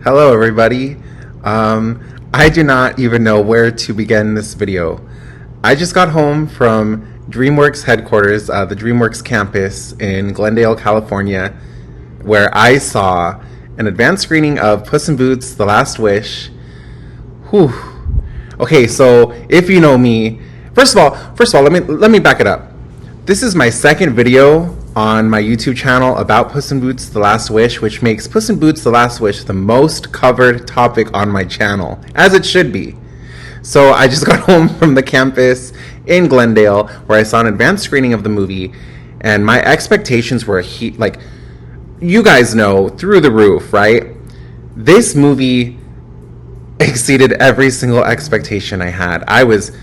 Hello, everybody. I do not even know where to begin this video. I just got home from DreamWorks headquarters, the DreamWorks Campus in Glendale, California, where I saw an advanced screening of Puss in Boots: The Last Wish. Whew. Okay, so if you know me, first of all, let me back it up. This is my second video on my YouTube channel about Puss in Boots: The Last Wish, which makes Puss in Boots: The Last Wish the most covered topic on my channel, as it should be. So I just got home from the campus in Glendale where I saw an advanced screening of the movie, and my expectations were like, you guys know, through the roof, right? This movie exceeded every single expectation I had. I was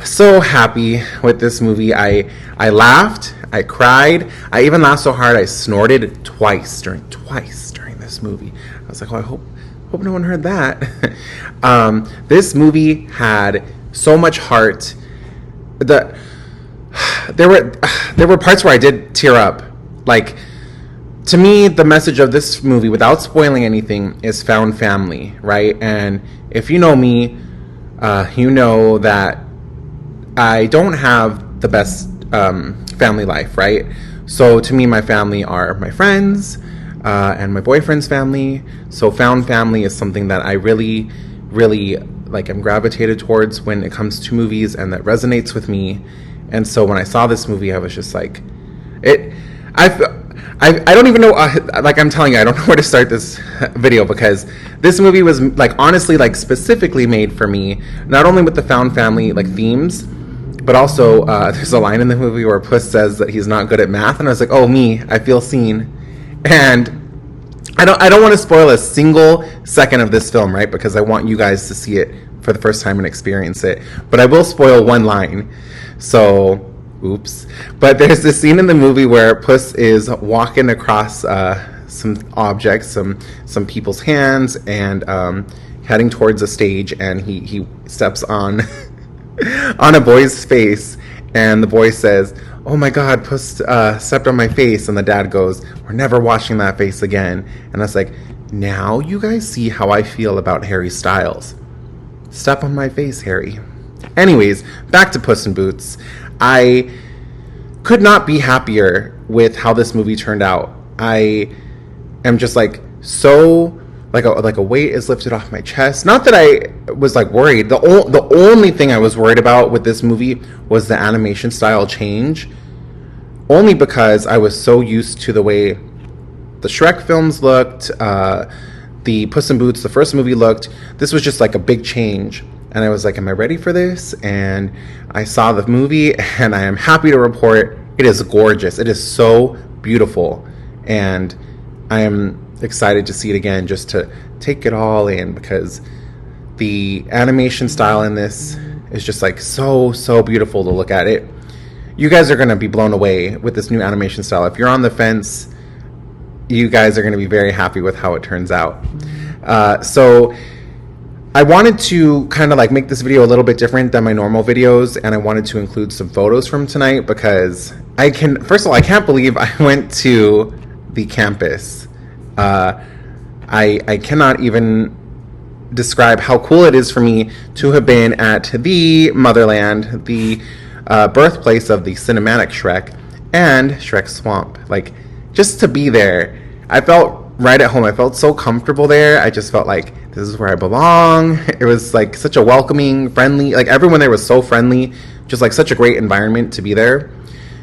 so happy with this movie. I laughed, I cried, I even laughed so hard I snorted twice during this movie. I was like, oh, I hope no one heard that. This movie had so much heart. There were parts where I did tear up. Like, to me, the message of this movie, without spoiling anything, is found family, right? And if you know me, you know that I don't have the best family life, right? So to me, my family are my friends and my boyfriend's family. So found family is something that I really, really like. I'm gravitated towards when it comes to movies, and that resonates with me. And so when I saw this movie, I was just like, I don't even know, like I'm telling you, I don't know where to start this video, because this movie was like, honestly, like specifically made for me, not only with the found family like themes, but also there's a line in the movie where Puss says that he's not good at math, and I was like, oh, me, I feel seen. And I don't want to spoil a single second of this film, right? Because I want you guys to see it for the first time and experience it. But I will spoil one line. So, oops. But there's this scene in the movie where Puss is walking across some objects, some people's hands, and heading towards a stage, and he steps on on a boy's face, and the boy says, oh my god, Puss stepped on my face, and the dad goes, we're never washing that face again. And I was like, now you guys see how I feel about Harry Styles. Step on my face, Harry. Anyways, back to Puss in Boots. I could not be happier with how this movie turned out. I am just like so like a weight is lifted off my chest. Not that I was like worried. The only thing I was worried about with this movie was the animation style change. Only because I was so used to the way the Shrek films looked, the Puss in Boots, the first movie looked. This was just like a big change. And I was like, am I ready for this? And I saw the movie, and I am happy to report it is gorgeous. It is so beautiful. And I am excited to see it again, just to take it all in, because the animation style in this is just like so beautiful to look at. It, you guys are going to be blown away with this new animation style. If you're on the fence, you guys are going to be very happy with how it turns out. So I wanted to kind of like make this video a little bit different than my normal videos, and I wanted to include some photos from tonight, because first of all, I can't believe I went to the campus. I cannot even describe how cool it is for me to have been at the motherland, the birthplace of the cinematic Shrek and Shrek Swamp. Like, just to be there, I felt right at home. I felt so comfortable there. I just felt like this is where I belong. It was like such a welcoming, friendly, like everyone there was so friendly, just like such a great environment to be there.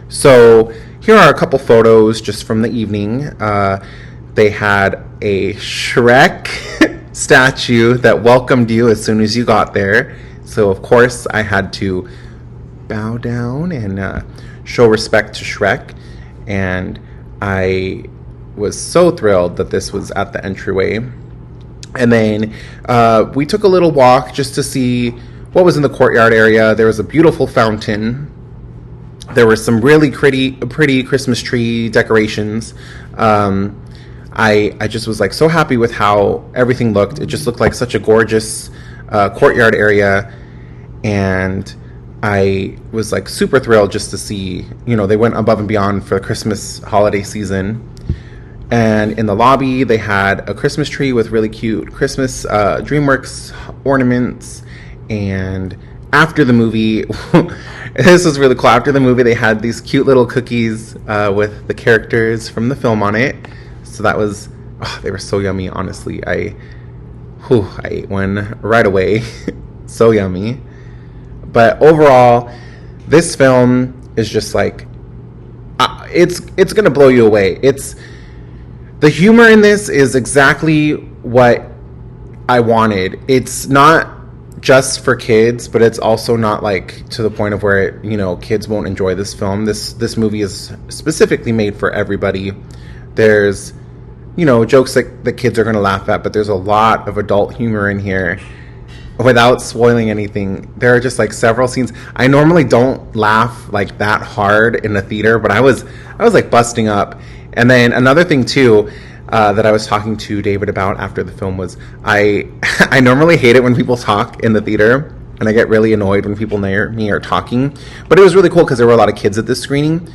So here are a couple photos just from the evening. They had a Shrek statue that welcomed you as soon as you got there. So, of course, I had to bow down and show respect to Shrek. And I was so thrilled that this was at the entryway. And then we took a little walk just to see what was in the courtyard area. There was a beautiful fountain. There were some really pretty Christmas tree decorations. I just was like so happy with how everything looked. It just looked like such a gorgeous courtyard area, and I was like super thrilled just to see, you know, they went above and beyond for the Christmas holiday season. And in the lobby, they had a Christmas tree with really cute Christmas DreamWorks ornaments. And after the movie, this was really cool. After the movie, they had these cute little cookies with the characters from the film on it. So that was, they were so yummy, honestly. I ate one right away. So yummy. But overall, this film is just like, it's going to blow you away. The humor in this is exactly what I wanted. It's not just for kids, but it's also not like to the point of where kids won't enjoy this film. This movie is specifically made for everybody. There's jokes that kids are going to laugh at, but there's a lot of adult humor in here. Without spoiling anything, there are just like several scenes. I normally don't laugh like that hard in the theater, but I was like busting up. And then another thing too, that I was talking to David about after the film was I normally hate it when people talk in the theater, and I get really annoyed when people near me are talking. But it was really cool because there were a lot of kids at this screening,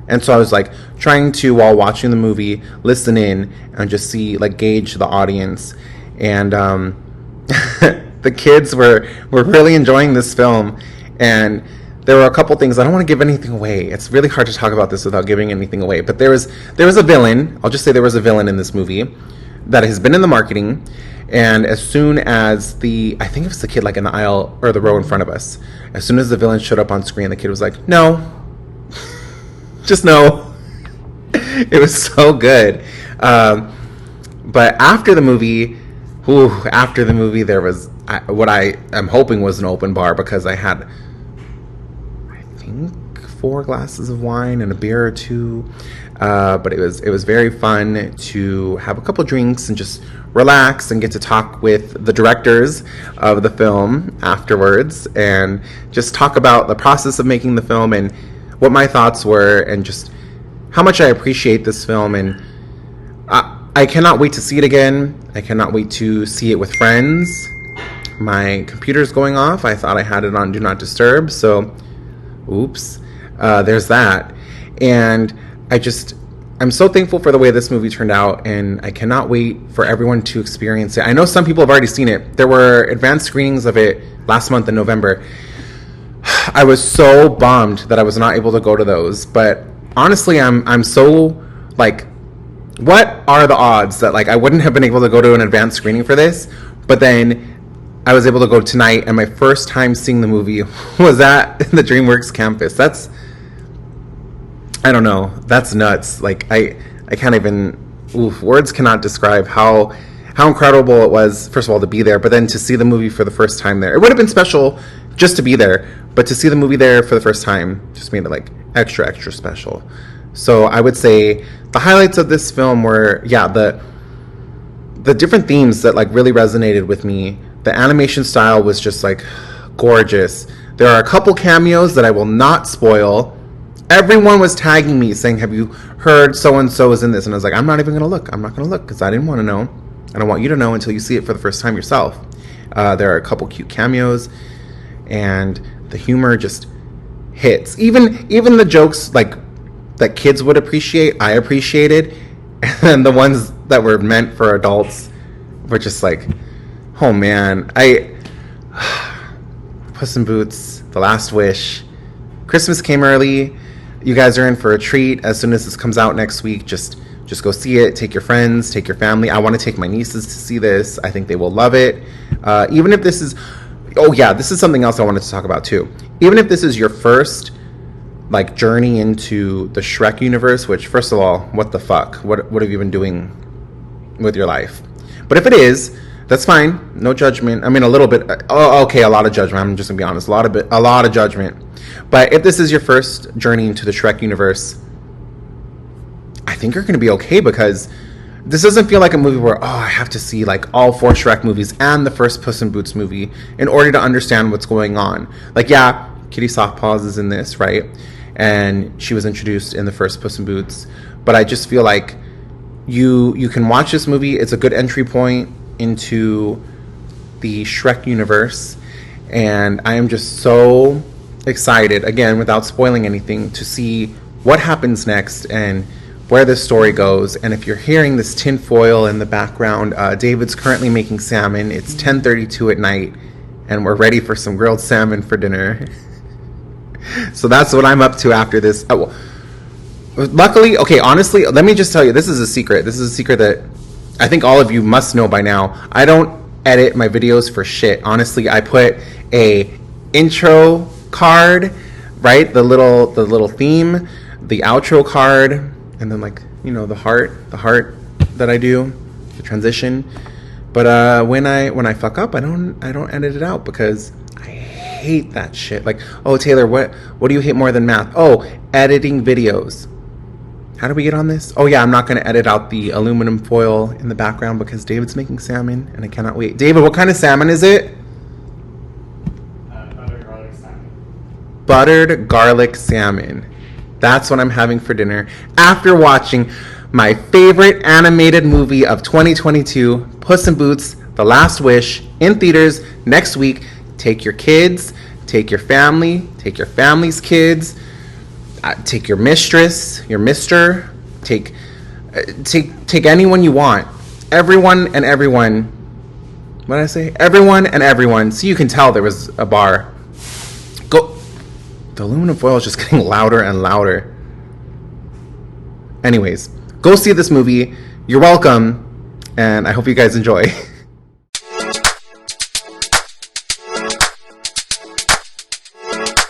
and so I was like trying to, while watching the movie, listen in and just see, like, gauge the audience. And the kids were really enjoying this film, and there were a couple things. I don't want to give anything away. It's really hard to talk about this without giving anything away. But there was a villain. I'll just say there was a villain in this movie that has been in the marketing. And as soon as I think it was the kid like in the aisle or the row in front of us, as soon as the villain showed up on screen, the kid was like, "No, just no." It was so good. But after the movie, there was what I am hoping was an open bar, because I had, I think, 4 glasses of wine and a beer or 2. But it was very fun to have a couple drinks and just relax and get to talk with the directors of the film afterwards, and just talk about the process of making the film and what my thoughts were, and just how much I appreciate this film. And I cannot wait to see it again. I cannot wait to see it with friends. My computer's going off. I thought I had it on Do Not Disturb, so oops. There's that. And I'm so thankful for the way this movie turned out, and I cannot wait for everyone to experience it. I know some people have already seen it. There were advanced screenings of it last month in November. I was so bummed that I was not able to go to those, but honestly, I'm so, like, what are the odds that, like, I wouldn't have been able to go to an advanced screening for this, but then I was able to go tonight, and my first time seeing the movie was at the DreamWorks Campus. I don't know, that's nuts. Like, I can't even, words cannot describe how incredible it was, first of all, to be there, but then to see the movie for the first time there. It would have been special just to be there, but to see the movie there for the first time just made it, like, extra, extra special. So I would say the highlights of this film were, the different themes that, like, really resonated with me. The animation style was just, like, gorgeous. There are a couple cameos that I will not spoil. Everyone was tagging me saying, "Have you heard so-and-so is in this?" And I was like, I'm not even going to look. I'm not going to look, because I didn't want to know. I don't want you to know until you see it for the first time yourself. There are a couple cute cameos, and the humor just hits. Even the jokes, like, that kids would appreciate, I appreciated. And the ones that were meant for adults were just like, oh man. Puss in Boots, The Last Wish. Christmas came early. You guys are in for a treat. As soon as this comes out next week, just go see it. Take your friends, take your family. I want to take my nieces to see this. I think they will love it. Even if this is, this is something else I wanted to talk about too. Even if this is your first, like, journey into the Shrek universe, which, first of all, what the fuck? What have you been doing with your life? But if it is, that's fine. No judgment. I mean, a little bit. A lot of judgment. I'm just gonna be honest. A lot of judgment. But if this is your first journey into the Shrek universe, I think you're gonna be okay, because this doesn't feel like a movie where, I have to see, like, all 4 Shrek movies and the first Puss in Boots movie in order to understand what's going on. Like, yeah, Kitty Softpaws is in this, right? And she was introduced in the first Puss in Boots. But I just feel like you can watch this movie. It's a good entry point into the Shrek universe. And I am just so excited, again, without spoiling anything, to see what happens next and where this story goes. And if you're hearing this tin foil in the background, David's currently making salmon. It's 10:32 at night, and we're ready for some grilled salmon for dinner. So that's what I'm up to after this. Oh, luckily, okay, honestly, let me just tell you, this is a secret. This is a secret that I think all of you must know by now. I don't edit my videos for shit. Honestly, I put a intro card, right? The little theme, the outro card, and then, like, you know, the heart that I do, the transition. But when I fuck up, I don't edit it out, because I hate that shit. Like, oh, Taylor, what do you hate more than math? Oh, editing videos. How do we get on this? Oh yeah, I'm not going to edit out the aluminum foil in the background because David's making salmon and I cannot wait. David, what kind of salmon is it? Buttered garlic salmon. Buttered garlic salmon. That's what I'm having for dinner after watching my favorite animated movie of 2022, Puss in Boots, The Last Wish, in theaters next week. Take your kids, take your family, take your family's kids. Take your mistress, your mister, take anyone you want. Everyone and everyone. What did I say? Everyone and everyone. So you can tell there was a bar. Go. The aluminum foil is just getting louder and louder. Anyways, go see this movie. You're welcome. And I hope you guys enjoy.